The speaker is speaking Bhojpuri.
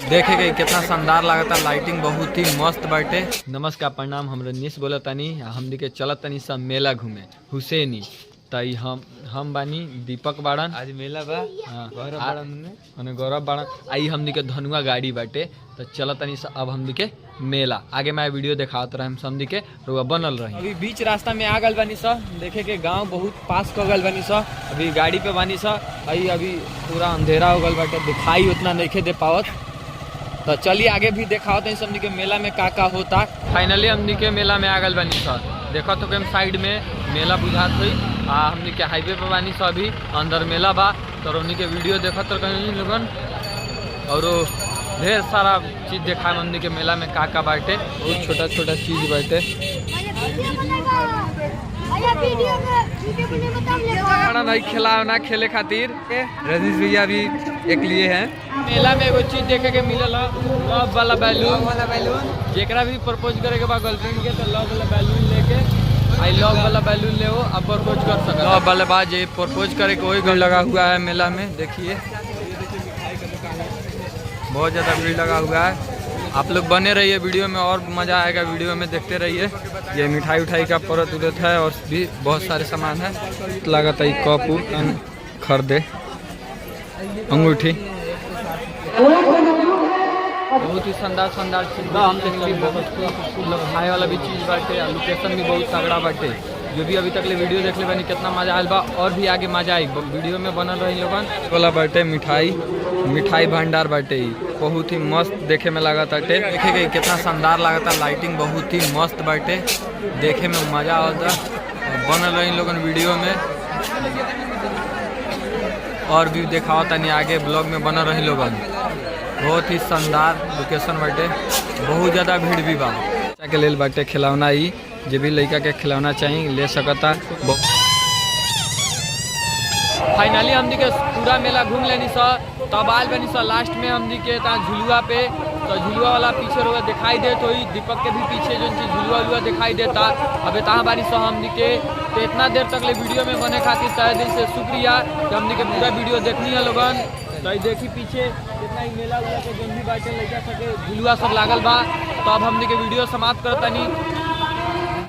देखे गई कितना शानदार लागता, लाइटिंग बहुत ही मस्त बाटे। नमस्कार प्रणाम, हम रजनीश बोला तनी, हमनी के चलत तनी सब मेला घूमे हुसैनी। तई हम बानी दीपक बाड़न, आज मेला बा। गौरव बाड़न गौरव बाड़न आई हमनी के धनुआ गाड़ी बाटे। तो चलत तनी अब हमनी के मेला आगे मैं वीडियो दिखात रहे हमनी के रुआ बनल रही। अभी बीच रास्ता में आ गल बानी सा, देखे के गांव बहुत पास क गल बानी सा। अभी गाड़ी पे बानी सा, अभी पूरा अंधेरा हो गल बाटे, दिखाई उतना नहीं दे पावत। तो चलिए आगे भी दिखाओ तो हमनी के मेला में का होता। फाइनली हमनी के मेला में आ गल बानी सा, देखो तो हम साइड में मेला बुझात हुई। हमनी के हाईवे पे बानी सा, अभी अंदर मेला बा। तो हमनी के वीडियो देखो तो कहीं लोगन और ढेर सारा चीज देखा हमनी के मेला में का बाटे, बहुत छोटा छोटा चीज बाटे। नहीं खिलाना खेले खातिर रजनीश भैया भी एक लिए हैं। मेला में एगो चीज देखे के मिलल लव वाला बैलून। जेकरा भी प्रपोज करे के बा गर्लफ्रेंड के तो लव वाला बैलून लेके आई लव वाला बैलून ले अब प्रपोज कर सकते। लव वाला बात ये प्रपोज करे के वही गन लगा हुआ है मेला में। देखिए बहुत ज़्यादा भीड़ लगा हुआ है। आप लोग बने रहिए वीडियो में, और मज़ा आएगा वीडियो में, देखते रहिए। ये मिठाई उठाई का परत उरत है और भी बहुत सारे सामान है। लागत है कप उप खरीदे, अंगूठी, बहुत ही शानदार चीज हम देखली। बहुत मतलब खाए वाला भी चीज़ बाटे, लोकेशन भी बहुत तगड़ा बाटे। जो भी अभी तक ले वीडियो देख ले बानी कितना मजा आयल बा, और भी आगे मजा आई। वीडियो में बनल रही लोगन वाला बाटे। मिठाई भंडार बाटे, बहुत ही मस्त देखे में लागत बाटे। देखे गई कितना शानदार लागता, लाइटिंग बहुत ही मस्त बाटे, देखे में मजा आता। बनल रही लोगन वीडियो में, और भी दिखाओ तनी आगे ब्लॉग में बनल रही लोगन। बहुत ही शानदार लोकेशन बाटे, बहुत ज़्यादा भीड़ भी बा। बच्चा के लेल बाटे खिलौना, ही जो भी लड़का के खिलौना चाहिए ले सकता। फाइनली हमनी के पूरा मेला घूम लेनी सा, तब आयल बनी सा लास्ट में हमनी के झुलुआ पे। तो झुलुआ वाला पीछे रोगा दिखाई दे, तो दीपक के भी पीछे जो चीज झुलुआ उलुआ दिखाई देता। अबे तहाँ बारी सा हमनी के। तो इतना देर तक ले वीडियो में बने खातिर तहे दिल से शुक्रिया कि हमनी के पूरा वीडियो देखनी है लोगन। तो देखी पीछे जितना ही मेला उला के जो भी बाटे लड़का सके झुलुआ सब लागल बा। तो अब हमनी के वीडियो समाप्त करतनी।